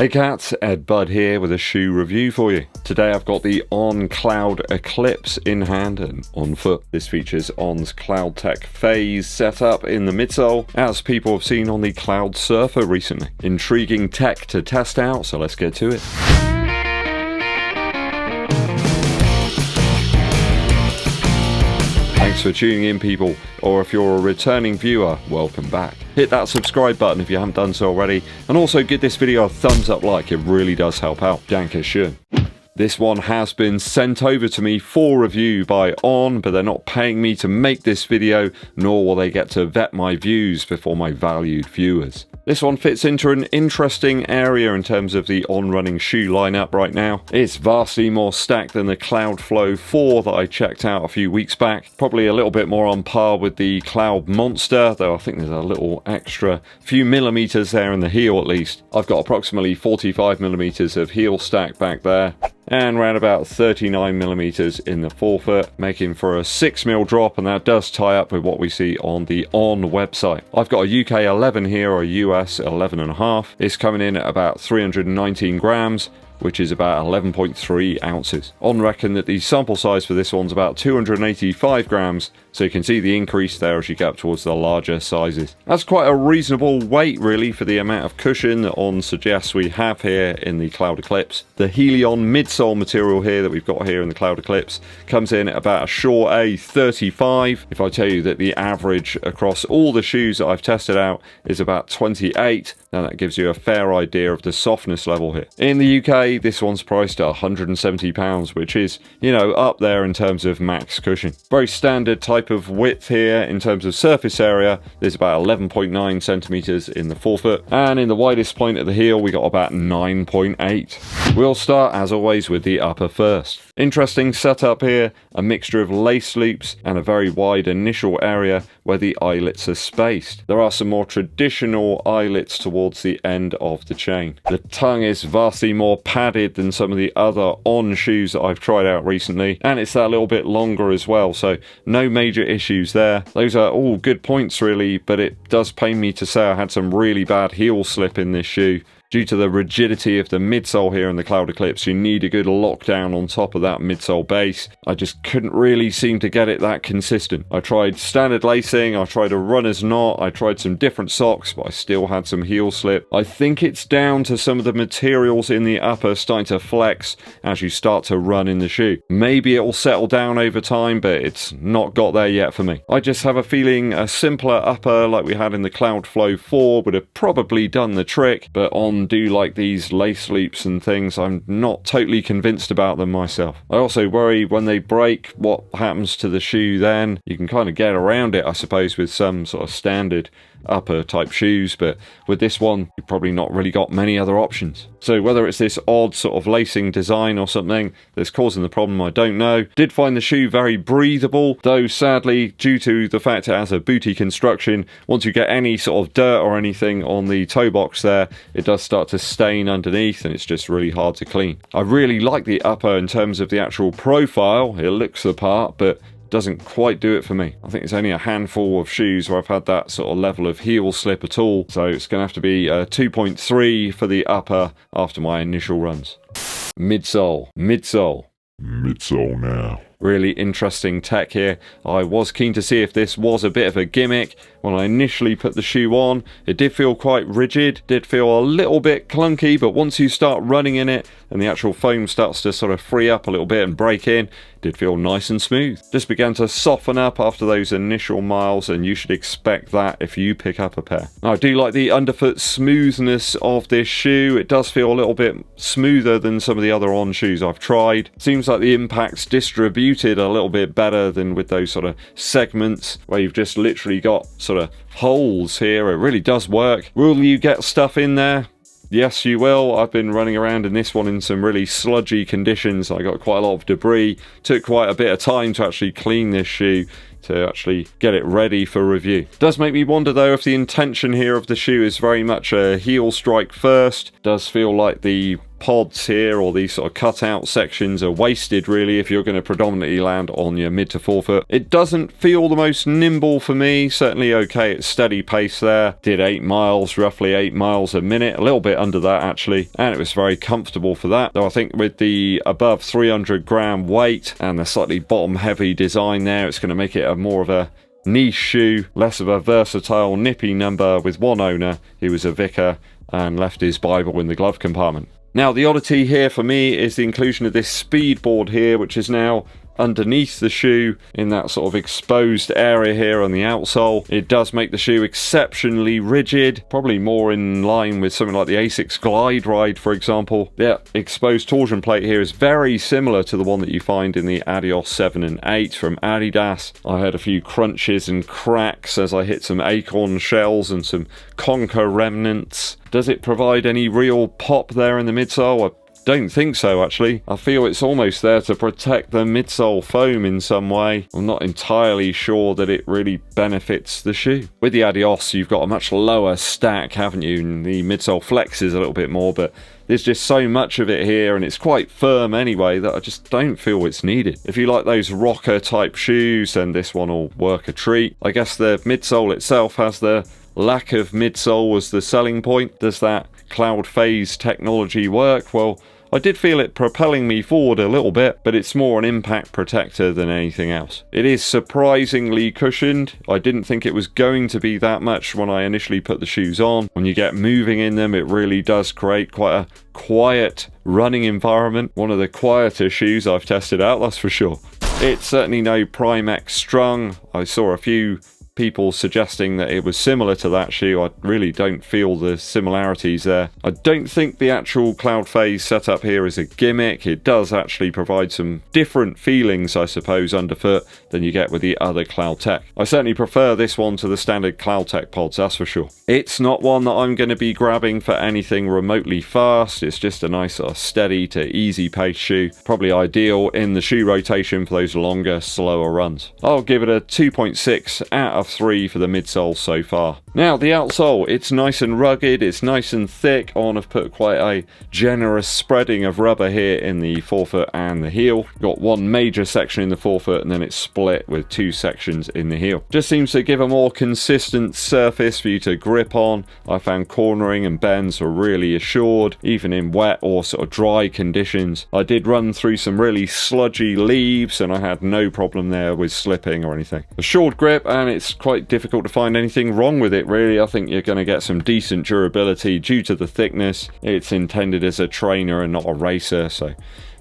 Hey cats, Eddbud here with a shoe review for you. Today I've got the On CLOUDECLIPSE in hand and on foot. This features On's CLOUDPHASE setup in the midsole, as people have seen on the Cloud Surfer recently. Intriguing tech to test out, so let's get to it. Thanks for tuning in, people, or if you're a returning viewer, welcome back. Hit that subscribe button if you haven't done so already, and also give this video a thumbs up like, it really does help out. Dankeschön. This one has been sent over to me for review by On, but they're not paying me to make this video, nor will they get to vet my views before my valued viewers. This one fits into an interesting area in terms of the On running shoe lineup right now. It's vastly more stacked than the Cloudflow 4 that I checked out a fey weeks back. Probably a little bit more on par with the Cloud Monster, though I think there's a little extra few millimeters there in the heel at least. I've got approximately 45 millimeters of heel stack back there, and around about 39 millimeters in the forefoot, making for a 6mm drop, and that does tie up with what we see on the On website. I've got a UK 11 here, or a US 11.5. It's coming in at about 319 grams, which is about 11.3 ounces. On reckon that the sample size for this one's about 285 grams, so you can see the increase there as you get up towards the larger sizes. That's quite a reasonable weight really for the amount of cushion that On suggests we have here in the CLOUDECLIPSE. The Helion midsole material here that we've got here in the CLOUDECLIPSE comes in at about a short A35. If I tell you that the average across all the shoes that I've tested out is about 28, then that gives you a fair idea of the softness level here. In the UK, this one's priced at £170, which is, you know, up there in terms of max cushion. Very standard type of width here in terms of surface area. There's about 11.9 centimeters in the forefoot, and in the widest point of the heel we got about 9.8. We'll start as always with the upper first. Interesting setup here, a mixture of lace loops and a very wide initial area where the eyelets are spaced. There are some more traditional eyelets towards the end of the chain. The tongue is vastly more padded than some of the other On shoes that I've tried out recently, and it's that little bit longer as well, so no major issues there. Those are all good points really, but it does pain me to say I had some really bad heel slip in this shoe. Due to the rigidity of the midsole here in the CLOUDECLIPSE, you need a good lockdown on top of that midsole base. I just couldn't really seem to get it that consistent. I tried standard lacing, I tried a runner's knot, I tried some different socks, but I still had some heel slip. I think it's down to some of the materials in the upper starting to flex as you start to run in the shoe. Maybe it will settle down over time, but it's not got there yet for me. I just have a feeling a simpler upper like we had in the Cloudflow 4 would have probably done the trick, but On do like these lace loops and things, I'm not totally convinced about them myself. I also worry when they break, what happens to the shoe then? You can kind of get around it, I suppose, with some sort of standard upper type shoes, but with this one you've probably not really got many other options. So whether it's this odd sort of lacing design or something that's causing the problem, I don't know. Did find the shoe very breathable, though sadly due to the fact it has a booty construction, once you get any sort of dirt or anything on the toe box there, it does start to stain underneath and it's just really hard to clean. I really like the upper in terms of the actual profile, it looks the part, but doesn't quite do it for me. I think it's only a handful of shoes where I've had that sort of level of heel slip at all, so it's going to have to be 2.3 for the upper after my initial runs. Midsole now. Really interesting tech here. I was keen to see if this was a bit of a gimmick. When I initially put the shoe on, it did feel quite rigid, did feel a little bit clunky, but once you start running in it and the actual foam starts to sort of free up a little bit and break in, it did feel nice and smooth. Just began to soften up after those initial miles, and you should expect that if you pick up a pair. Now, I do like the underfoot smoothness of this shoe. It does feel a little bit smoother than some of the other On shoes I've tried. Seems like the impact's distributed a little bit better than with those sort of segments where you've just literally got sort of holes here. It really does work. Will you get stuff in there? Yes, you will. I've been running around in this one in some really sludgy conditions. I got quite a lot of debris. Took quite a bit of time to actually clean this shoe. to actually get it ready for review. Does make me wonder though if the intention here of the shoe is very much a heel strike first. Does feel like the pods here, or these sort of cutout sections, are wasted really if you're going to predominantly land on your mid to forefoot. It doesn't feel the most nimble for me, certainly okay at steady pace there. Did 8 miles, roughly 8 miles a minute, a little bit under that actually, and it was very comfortable for that. Though I think with the above 300 gram weight and the slightly bottom heavy design there, it's going to make it a more of a niche shoe, less of a versatile nippy number with one owner who was a vicar and left his Bible in the glove compartment. Now, the oddity here for me is the inclusion of this speedboard here, which is now underneath the shoe in that sort of exposed area here on the outsole. It does make the shoe exceptionally rigid, probably more in line with something like the Asics Glide Ride, for example. The exposed torsion plate here is very similar to the one that you find in the Adios 7 and 8 from Adidas. I heard a few crunches and cracks as I hit some acorn shells and some conker remnants. Does it provide any real pop there in the midsole? I don't think so actually. I feel it's almost there to protect the midsole foam in some way. I'm not entirely sure that it really benefits the shoe. With the Adios you've got a much lower stack, haven't you, and the midsole flexes a little bit more, but there's just so much of it here and it's quite firm anyway that I just don't feel it's needed. If you like those rocker type shoes, then this one will work a treat. I guess the midsole itself has the lack of midsole as the selling point. Does that CLOUDPHASE technology work? Well, I did feel it propelling me forward a little bit, but it's more an impact protector than anything else. It is surprisingly cushioned. I didn't think it was going to be that much when I initially put the shoes on. When you get moving in them, it really does create quite a quiet running environment. One of the quieter shoes I've tested out, that's for sure. It's certainly no Primex strung. I saw a few people suggesting that it was similar to that shoe. I really don't feel the similarities there. I don't think the actual CLOUDPHASE setup here is a gimmick. It does actually provide some different feelings, I suppose, underfoot than you get with the other CloudTec. I certainly prefer this one to the standard CloudTec pods, that's for sure. It's not one that I'm going to be grabbing for anything remotely fast. It's just a nice sort of steady to easy pace shoe. Probably ideal in the shoe rotation for those longer, slower runs. I'll give it a 2.6 out of 3 for the midsole so far. Now the outsole, it's nice and rugged, it's nice and thick. On, I've put quite a generous spreading of rubber here in the forefoot and the heel. Got one major section in the forefoot and then it's split with 2 sections in the heel. Just seems to give a more consistent surface for you to grip on. I found cornering and bends were really assured, even in wet or sort of dry conditions. I did run through some really sludgy leaves and I had no problem there with slipping or anything. Assured grip, and it's quite difficult to find anything wrong with it really. I think you're going to get some decent durability due to the thickness. It's intended as a trainer and not a racer, so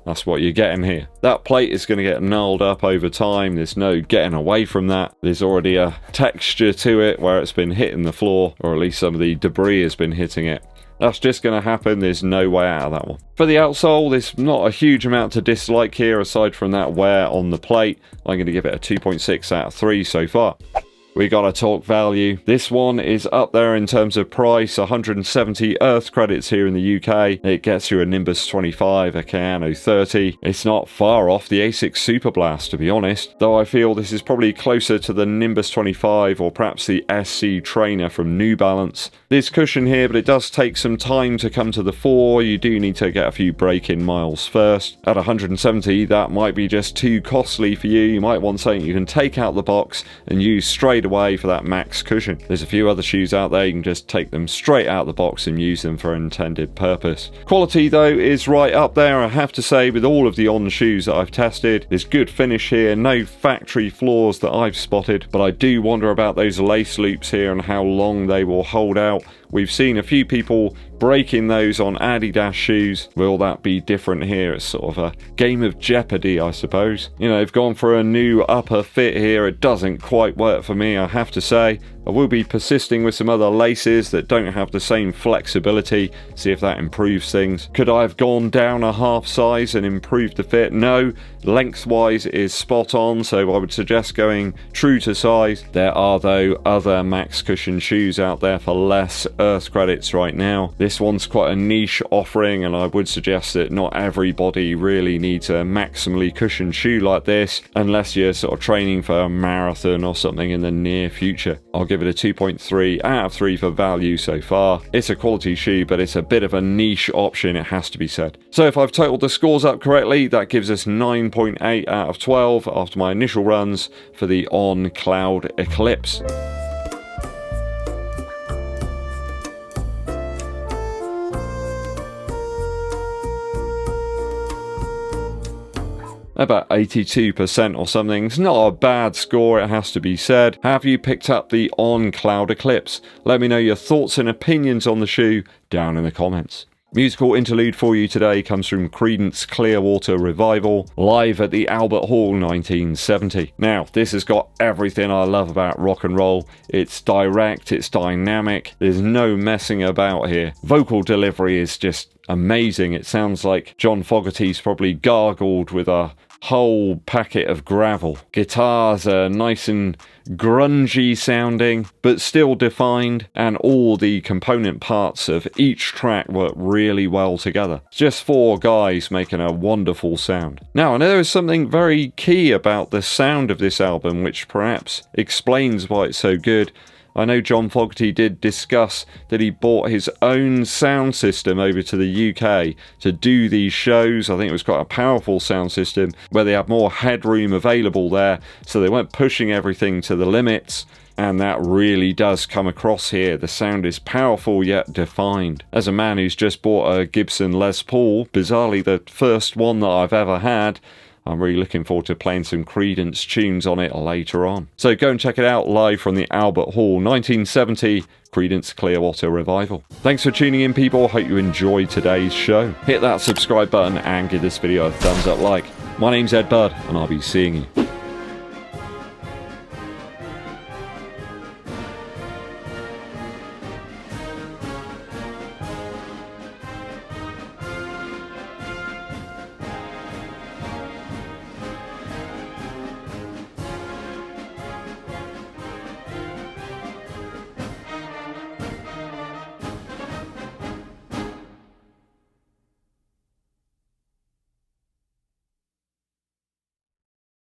that's what you're getting here. That plate is going to get gnarled up over time. There's no getting away from that. There's already a texture to it where it's been hitting the floor, or at least some of the debris has been hitting it. That's just going to happen. There's no way out of that one. For the outsole, there's not a huge amount to dislike here aside from that wear on the plate. I'm going to give it a 2.6 out of 3 so far. We gotta talk value. This one is up there in terms of price. 170 Earth credits here in the UK. It gets you a Nimbus 25, a Kayano 30. It's not far off the Asics Superblast, to be honest, though I feel this is probably closer to the Nimbus 25 or perhaps the SC Trainer from New Balance. There's cushion here, but it does take some time to come to the fore. You do need to get a few break-in miles first. At 170, that might be just too costly for you. You might want something you can take out the box and use straight away for that max cushion. There's a few other shoes out there, you can just take them straight out of the box and use them for intended purpose. Quality though is right up there, I have to say, with all of the On shoes that I've tested. There's good finish here, no factory flaws that I've spotted, but I do wonder about those lace loops here and how long they will hold out. We've seen a few people breaking those on Adidas shoes. Will that be different here? It's sort of a game of Jeopardy, I suppose. You know, they've gone for a new upper fit here. It doesn't quite work for me, I have to say. I will be persisting with some other laces that don't have the same flexibility, see if that improves things. Could I have gone down a half size and improved the fit? No, lengthwise is spot on, so I would suggest going true to size. There are though other max cushion shoes out there for less earth credits right now. This one's quite a niche offering, and I would suggest that not everybody really needs a maximally cushioned shoe like this unless you're sort of training for a marathon or something in the near future. I'll give it a 2.3 out of 3 for value so far. It's a quality shoe, but it's a bit of a niche option, it has to be said. So if I've totaled the scores up correctly, that gives us 9.8 out of 12 after my initial runs for the On Cloud Eclipse. About 82% or something. It's not a bad score, it has to be said. Have you picked up the On Cloud Eclipse? Let me know your thoughts and opinions on the shoe down in the comments. Musical interlude for you today comes from Creedence Clearwater Revival, live at the Albert Hall 1970. Now, this has got everything I love about rock and roll. It's direct, it's dynamic, there's no messing about here. Vocal delivery is just amazing. It sounds like John Fogerty's probably gargled with a whole packet of gravel. Guitars are nice and grungy sounding, but still defined, and all the component parts of each track work really well together. Just 4 guys making a wonderful sound. Now, I know there is something very key about the sound of this album, which perhaps explains why it's so good. I know John Fogerty did discuss that he bought his own sound system over to the UK to do these shows. I think it was quite a powerful sound system where they had more headroom available there, so they weren't pushing everything to the limits. And that really does come across here. The sound is powerful yet defined. As a man who's just bought a Gibson Les Paul, bizarrely the first one that I've ever had, I'm really looking forward to playing some Creedence tunes on it later on. So go and check it out live from the Albert Hall 1970 Creedence Clearwater Revival. Thanks for tuning in, people. Hope you enjoyed today's show. Hit that subscribe button and give this video a thumbs up like. My name's Eddbud, and I'll be seeing you